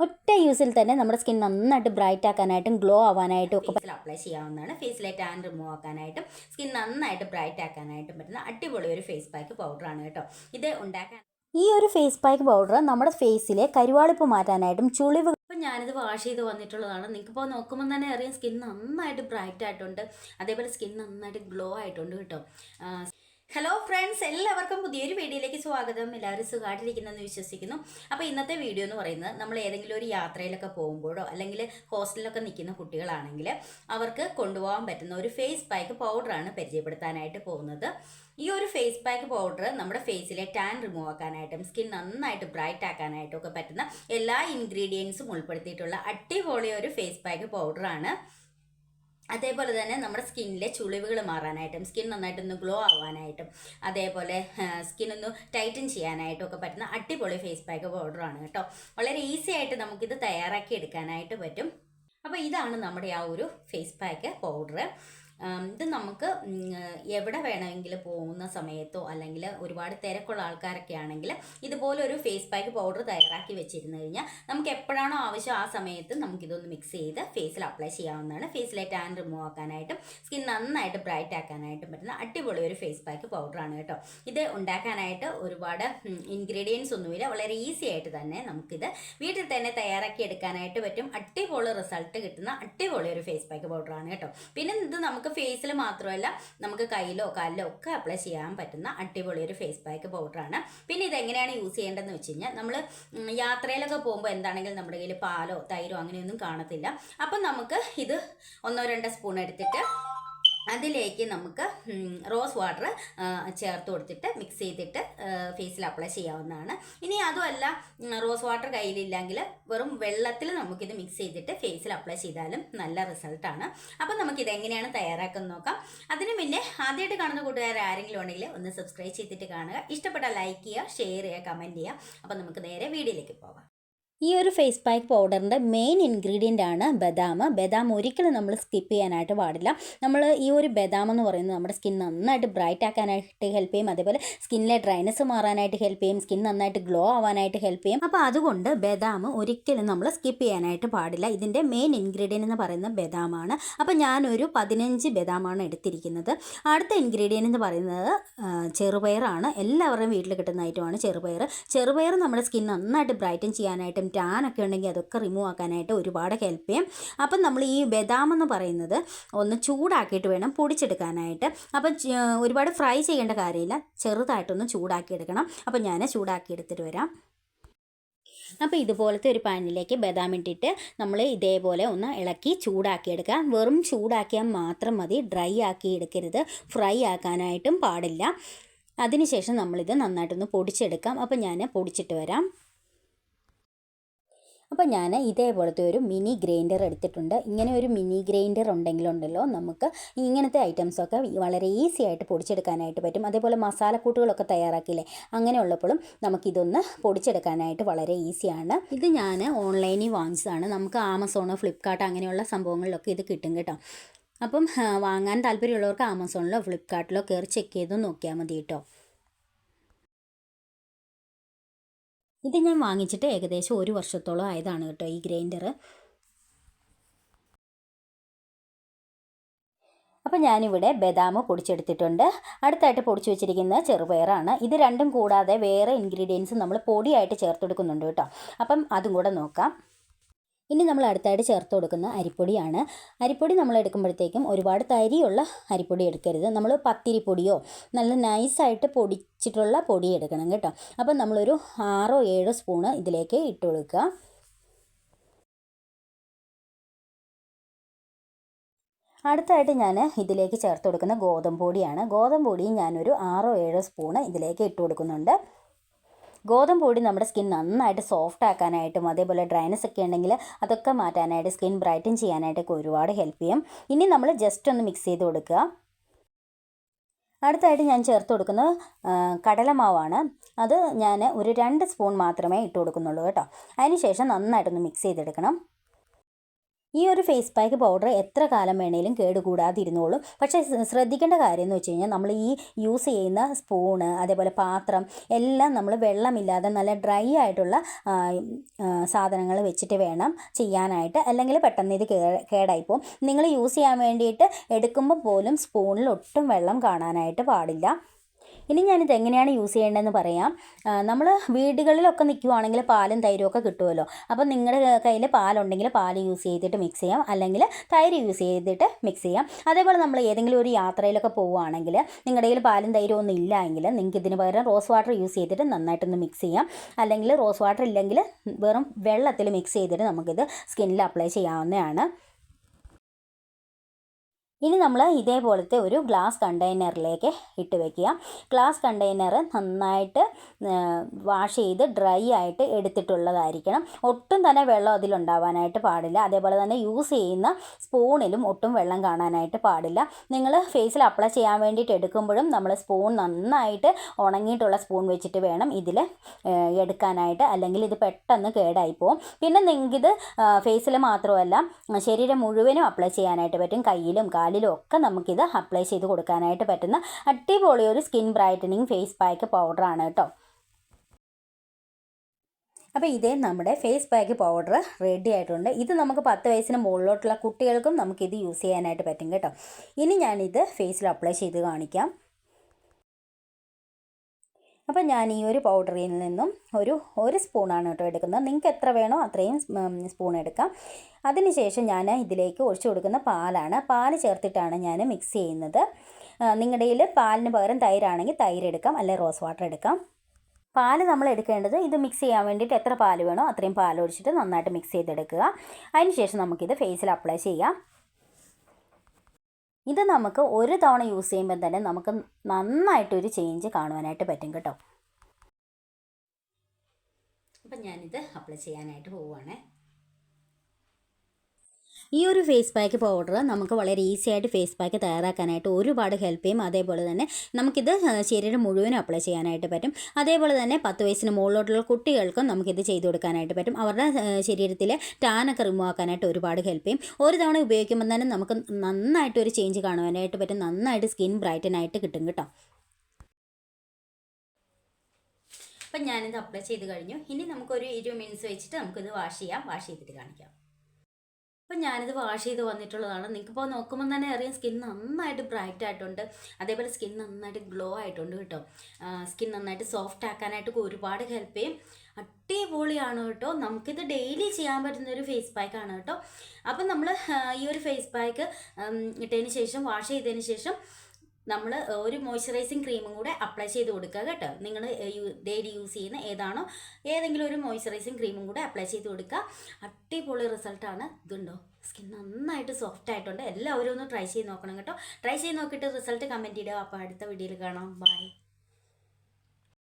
ഒറ്റ യൂസിൽ തന്നെ നമ്മുടെ സ്കിൻ നന്നായിട്ട് ബ്രൈറ്റ് ആക്കാനായിട്ടും ഗ്ലോ ആവാനായിട്ടും ഒക്കെ ഫേസിൽ അപ്ലൈ ചെയ്യാവുന്നതാണ്. ഫേസിലെ ടാൻ റിമൂവ് ആക്കാനായിട്ടും സ്കിൻ നന്നായിട്ട് ബ്രൈറ്റ് ആക്കാനായിട്ടും പറ്റുന്ന അടിപൊളി ഒരു ഫേസ് പാക്ക് പൗഡറാണ് കേട്ടോ. ഇത് ഉണ്ടാക്കാൻ ഈ ഒരു ഫേസ് പാക്ക് പൗഡർ നമ്മുടെ ഫേസിലെ കരുവാളിപ്പ് മാറ്റാനായിട്ടും ചുളിവ് ഇപ്പം ഞാനിത് വാഷ് ചെയ്ത് വന്നിട്ടുള്ളതാണ്. നിങ്ങൾക്കിപ്പോൾ നോക്കുമ്പോൾ തന്നെ അറിയാം സ്കിൻ നന്നായിട്ട് ബ്രൈറ്റ് ആയിട്ടുണ്ട്, അതേപോലെ സ്കിൻ നന്നായിട്ട് ഗ്ലോ ആയിട്ടുണ്ട് കേട്ടോ. ഹലോ ഫ്രണ്ട്സ്, എല്ലാവർക്കും പുതിയൊരു വീഡിയോയിലേക്ക് സ്വാഗതം. എല്ലാവരും സുഖമായിട്ടിരിക്കുന്നെന്ന് വിശ്വസിക്കുന്നു. അപ്പോൾ ഇന്നത്തെ വീഡിയോ എന്ന് പറയുന്നത്, നമ്മൾ ഏതെങ്കിലും ഒരു യാത്രയിലൊക്കെ പോകുമ്പോഴോ അല്ലെങ്കിൽ ഹോസ്റ്റലിലൊക്കെ നിൽക്കുന്ന കുട്ടികളാണെങ്കിൽ അവർക്ക് കൊണ്ടുപോകാൻ പറ്റുന്ന ഒരു ഫേസ് പാക്ക് പൗഡറാണ് പരിചയപ്പെടുത്താനായിട്ട് പോകുന്നത്. ഈ ഒരു ഫേസ് പാക്ക് പൗഡർ നമ്മുടെ ഫേസിലെ ടാൻ റിമൂവ് ആക്കാനായിട്ടും സ്കിൻ നന്നായിട്ട് ബ്രൈറ്റ് ആക്കാനായിട്ടും ഒക്കെ പറ്റുന്ന എല്ലാ ഇൻഗ്രീഡിയൻസും ഉൾപ്പെടുത്തിയിട്ടുള്ള അടിപൊളി ഒരു ഫേസ് പാക്ക് പൗഡറാണ്. അതേപോലെ തന്നെ നമ്മുടെ സ്കിന്നിലെ ചുളിവുകൾ മാറാനായിട്ടും സ്കിൻ നന്നായിട്ടൊന്ന് ഗ്ലോ ആവാനായിട്ടും അതേപോലെ സ്കിൻ ഒന്ന് ടൈറ്റൻ ചെയ്യാനായിട്ടും ഒക്കെ പറ്റുന്ന അടിപൊളി ഫേസ് പാക്ക് പൗഡറാണ് കേട്ടോ. വളരെ ഈസി ആയിട്ട് നമുക്കിത് തയ്യാറാക്കി എടുക്കാനായിട്ട് പറ്റും. അപ്പോൾ ഇതാണ് നമ്മുടെ ആ ഒരു ഫേസ് പാക്ക് പൗഡർ. ഇത് നമുക്ക് എവിടെ വേണമെങ്കിലും പോകുന്ന സമയത്തോ അല്ലെങ്കിൽ ഒരുപാട് തിരക്കുള്ള ആൾക്കാരൊക്കെ ആണെങ്കിൽ ഇതുപോലെ ഒരു ഫേസ് പാക്ക് പൗഡർ തയ്യാറാക്കി വെച്ചിരുന്നു കഴിഞ്ഞാൽ നമുക്ക് എപ്പോഴാണോ ആവശ്യം ആ സമയത്ത് നമുക്കിതൊന്ന് മിക്സ് ചെയ്ത് ഫേസിൽ അപ്ലൈ ചെയ്യാവുന്നതാണ്. ഫേസിലെ ടാൻ റിമൂവ് ആക്കാനായിട്ടും സ്കിൻ നന്നായിട്ട് ബ്രൈറ്റ് ആക്കാനായിട്ടും പറ്റുന്ന അടിപൊളി ഒരു ഫേസ് പാക്ക് പൗഡറാണ് കേട്ടോ. ഇത് ഉണ്ടാക്കാനായിട്ട് ഒരുപാട് ഇൻഗ്രീഡിയൻസ് ഒന്നുമില്ല, വളരെ ഈസി ആയിട്ട് തന്നെ നമുക്കിത് വീട്ടിൽ തന്നെ തയ്യാറാക്കി എടുക്കാനായിട്ട് പറ്റും. അടിപൊളി റിസൾട്ട് കിട്ടുന്ന അടിപൊളി ഒരു ഫേസ് പാക്ക് പൗഡറാണ് കേട്ടോ. പിന്നെ ഇത് നമുക്ക് ഫേസിൽ മാത്രമല്ല നമുക്ക് കയ്യിലോ കാലിലോ ഒക്കെ അപ്ലൈ ചെയ്യാൻ പറ്റുന്ന അടിപൊളി ഒരു ഫേസ് പാക്ക് പൗഡറാണ്. പിന്നെ ഇതെങ്ങനെയാണ് യൂസ് ചെയ്യേണ്ടതെന്ന് വെച്ച് കഴിഞ്ഞാൽ, നമ്മൾ യാത്രയിലൊക്കെ പോകുമ്പോൾ എന്താണെങ്കിലും നമ്മുടെ കയ്യിൽ പാലോ തൈരോ അങ്ങനെയൊന്നും കാണത്തില്ല. അപ്പം നമുക്ക് ഇത് 1-2 സ്പൂൺ എടുത്തിട്ട് അതിലേക്ക് നമുക്ക് റോസ് വാട്ടർ ചേർത്ത് കൊടുത്തിട്ട് മിക്സ് ചെയ്തിട്ട് ഫേസിൽ അപ്ലൈ ചെയ്യാവുന്നതാണ്. ഇനി അതുമല്ല റോസ് വാട്ടർ കയ്യിലില്ലെങ്കിൽ വെറും വെള്ളത്തിൽ നമുക്കിത് മിക്സ് ചെയ്തിട്ട് ഫേസിൽ അപ്ലൈ ചെയ്താലും നല്ല റിസൾട്ടാണ്. അപ്പം നമുക്കിത് എങ്ങനെയാണ് തയ്യാറാക്കുന്നത് നോക്കാം. അതിന് മുന്നേ ആദ്യമായിട്ട് കാണുന്ന കൂട്ടുകാർ ആരെങ്കിലും ഉണ്ടെങ്കിൽ ഒന്ന് സബ്സ്ക്രൈബ് ചെയ്തിട്ട് കാണുക. ഇഷ്ടപ്പെട്ടാൽ ലൈക്ക് ചെയ്യുക, ഷെയർ ചെയ്യുക, കമൻറ്റ് ചെയ്യുക. അപ്പം നമുക്ക് നേരെ വീഡിയോയിലേക്ക് പോകാം. ഈ ഒരു ഫേസ് പാക്ക് പൗഡറിൻ്റെ മെയിൻ ഇൻഗ്രീഡിയൻ്റ് ആണ് ബദാം. ബദാം ഒരിക്കലും നമ്മൾ സ്കിപ്പ് ചെയ്യാനായിട്ട് പാടില്ല. നമ്മൾ ഈ ഒരു ബദാം എന്ന് പറയുന്നത് നമ്മുടെ സ്കിൻ നന്നായിട്ട് ബ്രൈറ്റ് ആക്കാനായിട്ട് ഹെൽപ്പ് ചെയ്യും, അതേപോലെ സ്കിന്നിലെ ഡ്രൈനസ് മാറാനായിട്ട് ഹെൽപ്പ് ചെയ്യും, സ്കിൻ നന്നായിട്ട് ഗ്ലോ ആവാനായിട്ട് ഹെൽപ്പ് ചെയ്യും. അപ്പോൾ അതുകൊണ്ട് ബദാം ഒരിക്കലും നമ്മൾ സ്കിപ്പ് ചെയ്യാനായിട്ട് പാടില്ല. ഇതിൻ്റെ മെയിൻ ഇൻഗ്രീഡിയൻ്റ് എന്ന് പറയുന്നത് ബദാമാണ്. അപ്പോൾ ഞാനൊരു 15 ബദാമാണ് എടുത്തിരിക്കുന്നത്. അടുത്ത ഇൻഗ്രീഡിയൻ്റ് എന്ന് പറയുന്നത് ചെറുപയറാണ്. എല്ലാവരുടെയും വീട്ടിൽ കിട്ടുന്ന ഐറ്റമാണ് ചെറുപയർ. ചെറുപയർ നമ്മുടെ സ്കിൻ നന്നായിട്ട് ബ്രൈറ്റൻ ചെയ്യാനായിട്ടും ടാനൊക്കെ ഉണ്ടെങ്കിൽ അതൊക്കെ റിമൂവ് ആക്കാനായിട്ട് ഒരുപാട് ഹെൽപ്പ് ചെയ്യും. അപ്പം നമ്മൾ ഈ ബദാം എന്ന് പറയുന്നത് ഒന്ന് ചൂടാക്കിയിട്ട് വേണം പൊടിച്ചെടുക്കാനായിട്ട്. അപ്പം ഒരുപാട് ഫ്രൈ ചെയ്യേണ്ട കാര്യമില്ല, ചെറുതായിട്ടൊന്ന് ചൂടാക്കി എടുക്കണം. അപ്പം ഞാൻ ചൂടാക്കി എടുത്തിട്ട് വരാം. അപ്പോൾ ഇതുപോലത്തെ ഒരു പാനിലേക്ക് ബദാം ഇട്ടിട്ട് നമ്മൾ ഇതേപോലെ ഒന്ന് ഇളക്കി ചൂടാക്കിയെടുക്കുക. വെറും ചൂടാക്കിയാൽ മാത്രം മതി, ഡ്രൈ ആക്കി എടുക്കരുത്, ഫ്രൈ ആക്കാനായിട്ടും പാടില്ല. അതിനുശേഷം നമ്മളിത് നന്നായിട്ടൊന്ന് പൊടിച്ചെടുക്കാം. അപ്പോൾ ഞാൻ പൊടിച്ചിട്ട് വരാം. അപ്പോൾ ഞാൻ ഇതേപോലത്തെ ഒരു മിനി ഗ്രൈൻഡർ എടുത്തിട്ടുണ്ട്. ഇങ്ങനെ ഒരു മിനി ഗ്രൈൻഡർ ഉണ്ടെങ്കിലുണ്ടല്ലോ നമുക്ക് ഇങ്ങനത്തെ ഐറ്റംസൊക്കെ വളരെ ഈസി ആയിട്ട് പൊടിച്ചെടുക്കാനായിട്ട് പറ്റും. അതേപോലെ മസാലക്കൂട്ടുകളൊക്കെ തയ്യാറാക്കില്ലേ, അങ്ങനെയുള്ളപ്പോഴും നമുക്കിതൊന്ന് പൊടിച്ചെടുക്കാനായിട്ട് വളരെ ഈസിയാണ്. ഇത് ഞാൻ ഓൺലൈനിൽ വാങ്ങിച്ചതാണ്. നമുക്ക് ആമസോൺ, ഫ്ലിപ്കാർട്ട് അങ്ങനെയുള്ള സംഭവങ്ങളിലൊക്കെ ഇത് കിട്ടും കേട്ടോ. അപ്പം വാങ്ങാൻ താല്പര്യമുള്ളവർക്ക് ആമസോണിലോ ഫ്ലിപ്കാർട്ടിലോ കയറി ചെക്ക് ചെയ്ത് നോക്കിയാൽ മതി കേട്ടോ. ഇത് ഞാൻ വാങ്ങിച്ചിട്ട് ഏകദേശം 1 വർഷത്തോളം ആയതാണ് കേട്ടോ ഈ ഗ്രൈൻഡർ. അപ്പോൾ ഞാനിവിടെ ബദാം പൊടിച്ചെടുത്തിട്ടുണ്ട്. അടുത്തായിട്ട് പൊടിച്ച് വെച്ചിരിക്കുന്നത് ചെറുപയറാണ്. ഇത് രണ്ടും കൂടാതെ വേറെ ഇൻഗ്രീഡിയൻസ് നമ്മൾ പൊടിയായിട്ട് ചേർത്തെടുക്കുന്നുണ്ട് കേട്ടോ. അപ്പം അതും കൂടെ നോക്കാം. ഇനി നമ്മൾ അടുത്തായിട്ട് ചേർത്ത് കൊടുക്കുന്ന അരിപ്പൊടിയാണ്. അരിപ്പൊടി നമ്മൾ എടുക്കുമ്പോഴത്തേക്കും ഒരുപാട് തരിയുള്ള അരിപ്പൊടി എടുക്കരുത്. നമ്മൾ പത്തിരിപ്പൊടിയോ നല്ല നൈസായിട്ട് പൊടിച്ചിട്ടുള്ള പൊടി എടുക്കണം കേട്ടോ. അപ്പം നമ്മളൊരു 6-7 സ്പൂണ് ഇതിലേക്ക് ഇട്ട് കൊടുക്കുക. അടുത്തായിട്ട് ഞാൻ ഇതിലേക്ക് ചേർത്ത് കൊടുക്കുന്ന ഗോതമ്പ് പൊടിയാണ്. ഗോതമ്പ് പൊടിയും ഞാനൊരു 6-7 സ്പൂണ് ഇതിലേക്ക് ഇട്ട് കൊടുക്കുന്നുണ്ട്. ഗോതമ്പ് പൊടി നമ്മുടെ സ്കിൻ നന്നായിട്ട് സോഫ്റ്റ് ആക്കാനായിട്ടും അതേപോലെ ഡ്രൈനസ് ഒക്കെ ഉണ്ടെങ്കിൽ അതൊക്കെ മാറ്റാനായിട്ട് സ്കിൻ ബ്രൈറ്റൻ ചെയ്യാനായിട്ടൊക്കെ ഒരുപാട് ഹെൽപ്പ് ചെയ്യും. ഇനി നമ്മൾ ജസ്റ്റ് ഒന്ന് മിക്സ് ചെയ്ത് കൊടുക്കുക. അടുത്തായിട്ട് ഞാൻ ചേർത്ത് കൊടുക്കുന്നത് കടലമാവാണ്. അത് ഞാൻ ഒരു 2 സ്പൂൺ മാത്രമേ ഇട്ട് കൊടുക്കുന്നുള്ളൂ കേട്ടോ. അതിനുശേഷം നന്നായിട്ടൊന്ന് മിക്സ് ചെയ്തെടുക്കണം. ഈ ഒരു ഫേസ് പാക്ക് പൗഡർ എത്ര കാലം വേണേലും കേടുകൂടാതിരുന്നോളും. പക്ഷേ ശ്രദ്ധിക്കേണ്ട കാര്യം എന്ന് വെച്ച് കഴിഞ്ഞാൽ നമ്മൾ ഈ യൂസ് ചെയ്യുന്ന സ്പൂണ് അതേപോലെ പാത്രം എല്ലാം നമ്മൾ വെള്ളമില്ലാതെ നല്ല ഡ്രൈ ആയിട്ടുള്ള സാധനങ്ങൾ വെച്ചിട്ട് വേണം ചെയ്യാനായിട്ട്. അല്ലെങ്കിൽ പെട്ടെന്ന് ഇത് കേടായിപ്പോവും. നിങ്ങൾ യൂസ് ചെയ്യാൻ വേണ്ടിയിട്ട് എടുക്കുമ്പോൾ പോലും സ്പൂണിൽ ഒട്ടും വെള്ളം കാണാനായിട്ട് പാടില്ല. ഇനി ഞാനിത് എങ്ങനെയാണ് യൂസ് ചെയ്യേണ്ടതെന്ന് പറയാം. നമ്മൾ വീടുകളിലൊക്കെ നിൽക്കുവാണെങ്കിൽ പാലും തൈരും ഒക്കെ കിട്ടുമല്ലോ. അപ്പോൾ നിങ്ങളുടെ കയ്യിൽ പാലുണ്ടെങ്കിൽ പാൽ യൂസ് ചെയ്തിട്ട് മിക്സ് ചെയ്യാം, അല്ലെങ്കിൽ തൈര് യൂസ് ചെയ്തിട്ട് മിക്സ് ചെയ്യാം. അതേപോലെ നമ്മൾ ഏതെങ്കിലും ഒരു യാത്രയിലൊക്കെ പോവുകയാണെങ്കിൽ നിങ്ങളുടെ കയ്യിൽ പാലും തൈരും ഒന്നും ഇല്ല എങ്കിൽ നിങ്ങൾക്ക് ഇതിന് പകരം റോസ് വാട്ടർ യൂസ് ചെയ്തിട്ട് നന്നായിട്ടൊന്ന് മിക്സ് ചെയ്യാം. അല്ലെങ്കിൽ റോസ് വാട്ടർ ഇല്ലെങ്കിൽ വെറും വെള്ളത്തിൽ മിക്സ് ചെയ്തിട്ട് നമുക്കിത് സ്കിന്നിൽ അപ്ലൈ ചെയ്യാവുന്നതാണ്. ഇനി നമ്മൾ ഇതേപോലത്തെ ഒരു ഗ്ലാസ് കണ്ടെയ്നറിലേക്ക് ഇട്ട് വെക്കുക. ഗ്ലാസ് കണ്ടെയ്നർ നന്നായിട്ട് വാഷ് ചെയ്ത് ഡ്രൈ ആയിട്ട് എടുത്തിട്ടുള്ളതായിരിക്കണം. ഒട്ടും തന്നെ വെള്ളം അതിലുണ്ടാവാനായിട്ട് പാടില്ല. അതേപോലെ തന്നെ യൂസ് ചെയ്യുന്ന സ്പൂണിലും ഒട്ടും വെള്ളം കാണാനായിട്ട് പാടില്ല. നിങ്ങൾ ഫേസിൽ അപ്ലൈ ചെയ്യാൻ വേണ്ടിയിട്ട് എടുക്കുമ്പോഴും നമ്മൾ സ്പൂൺ നന്നായിട്ട് ഉണങ്ങിയിട്ടുള്ള സ്പൂൺ വെച്ചിട്ട് വേണം ഇതിൽ എടുക്കാനായിട്ട്, അല്ലെങ്കിൽ ഇത് പെട്ടെന്ന് കേടായി പോകും. പിന്നെ നിങ്ങൾക്കിത് ഫേസിൽ മാത്രമല്ല ശരീരം മുഴുവനും അപ്ലൈ ചെയ്യാനായിട്ട് പറ്റും. കയ്യിലും കാലിലും ഒക്കെ നമുക്കിത് അപ്ലൈ ചെയ്ത് കൊടുക്കാനായിട്ട് പറ്റുന്ന അടിപൊളി ഒരു സ്കിൻ ബ്രൈറ്റനിങ് ഫേസ് പാക്ക് പൗഡറാണ് കേട്ടോ. അപ്പോൾ ഇതേ നമ്മുടെ ഫേസ് പാക്ക് പൗഡർ റെഡി ആയിട്ടുണ്ട്. ഇത് നമുക്ക് 10 വയസ്സിന് മുകളിലോട്ടുള്ള കുട്ടികൾക്കും നമുക്കിത് യൂസ് ചെയ്യാനായിട്ട് പറ്റും കേട്ടോ. ഇനി ഞാനിത് ഫേസിൽ അപ്ലൈ ചെയ്ത് കാണിക്കാം. അപ്പോൾ ഞാൻ ഈ ഒരു പൗഡറിൽ നിന്നും ഒരു സ്പൂണാണ് കേട്ടോ എടുക്കുന്നത്. നിങ്ങൾക്ക് എത്ര വേണോ അത്രയും സ്പൂൺ എടുക്കാം. അതിനുശേഷം ഞാൻ ഇതിലേക്ക് ഒഴിച്ചു കൊടുക്കുന്ന പാലാണ്. പാല് ചേർത്തിട്ടാണ് ഞാൻ മിക്സ് ചെയ്യുന്നത്. നിങ്ങളുടെ കയ്യിൽ പാലിന് പകരം തൈരാണെങ്കിൽ തൈര് എടുക്കാം, അല്ലെങ്കിൽ റോസ് വാട്ടർ എടുക്കാം. പാല് നമ്മൾ എടുക്കേണ്ടത് ഇത് മിക്സ് ചെയ്യാൻ വേണ്ടിയിട്ട് എത്ര പാല് വേണോ അത്രയും പാൽ ഒഴിച്ചിട്ട് നന്നായിട്ട് മിക്സ് ചെയ്തെടുക്കുക. അതിനുശേഷം നമുക്കിത് ഫേസിൽ അപ്ലൈ ചെയ്യാം. ഇത് നമുക്ക് ഒരു തവണ യൂസ് ചെയ്യുമ്പോൾ തന്നെ നമുക്ക് നന്നായിട്ടൊരു ചേഞ്ച് കാണുവാനായിട്ട് പറ്റും കേട്ടോ. അപ്പം ഞാനിത് അപ്ലൈ ചെയ്യാനായിട്ട് പോവുകയാണേ. ഈ ഒരു ഫേസ് പാക്ക് പൗഡർ നമുക്ക് വളരെ ഈസി ആയിട്ട് ഫേസ് പാക്ക് തയ്യാറാക്കാനായിട്ട് ഒരുപാട് ഹെൽപ്പ് ചെയ്യും. അതേപോലെ തന്നെ നമുക്കിത് ശരീരം മുഴുവനും അപ്ലൈ ചെയ്യാനായിട്ട് പറ്റും. അതേപോലെ തന്നെ 10 വയസ്സിന് മുകളിലോട്ടുള്ള കുട്ടികൾക്കും നമുക്കിത് ചെയ്ത് കൊടുക്കാനായിട്ട് പറ്റും. അവരുടെ ശരീരത്തിലെ ടാനൊക്കെ റിമൂവ് ആക്കാനായിട്ട് ഒരുപാട് ഹെൽപ്പ് ചെയ്യും. ഒരു തവണ ഉപയോഗിക്കുമ്പോൾ തന്നെ നമുക്ക് നന്നായിട്ടൊരു ചേഞ്ച് കാണുവാനായിട്ട് പറ്റും. നന്നായിട്ട് സ്കിൻ ബ്രൈറ്റൻ ആയിട്ട് കിട്ടും കേട്ടോ. അപ്പം ഞാനിത് അപ്ലൈ ചെയ്ത് കഴിഞ്ഞു. ഇനി നമുക്കൊരു 20 മിനിറ്റ്സ് വെച്ചിട്ട് നമുക്കിത് വാഷ് ചെയ്തിട്ട് കാണിക്കാം. അപ്പം ഞാനിത് വാഷ് ചെയ്ത് വന്നിട്ടുള്ളതാണ്. നിങ്ങൾക്കിപ്പോൾ നോക്കുമ്പോൾ തന്നെ അറിയാം സ്കിൻ നന്നായിട്ട് ബ്രൈറ്റ് ആയിട്ടുണ്ട്. അതേപോലെ സ്കിൻ നന്നായിട്ട് ഗ്ലോ ആയിട്ടുണ്ട് കേട്ടോ. സ്കിൻ നന്നായിട്ട് സോഫ്റ്റ് ആക്കാനായിട്ട് ഒരുപാട് ഹെൽപ്പ് ചെയ്യും. അടിപൊളിയാണ് കേട്ടോ. നമുക്കിത് ഡെയിലി ചെയ്യാൻ പറ്റുന്നൊരു ഫേസ് പാക്കാണ് കേട്ടോ. അപ്പം നമ്മൾ ഈ ഒരു ഫേസ് പാക്ക് ഇട്ടതിന് ശേഷം വാഷ് ചെയ്തതിന് ശേഷം നമ്മൾ ഒരു മോയ്സ്ചറൈസിങ് ക്രീമും കൂടെ അപ്ലൈ ചെയ്ത് കൊടുക്കുക കേട്ടോ. നിങ്ങൾ ഡെയിലി യൂസ് ചെയ്യുന്ന ഏതെങ്കിലും ഒരു മോയ്സ്ചറൈസിങ് ക്രീമും കൂടെ അപ്ലൈ ചെയ്ത് കൊടുക്കുക. അടിപൊളി റിസൾട്ടാണ്. ഇതുണ്ടോ, സ്കിൻ നന്നായിട്ട് സോഫ്റ്റ് ആയിട്ടുണ്ട്. എല്ലാവരും ഒന്ന് ട്രൈ ചെയ്ത് നോക്കണം കേട്ടോ. ട്രൈ ചെയ്ത് നോക്കിയിട്ട് റിസൾട്ട് കമൻറ്റ് ചെയ്യുക. അപ്പോൾ അടുത്ത വീഡിയോയിൽ കാണാം. ബൈ.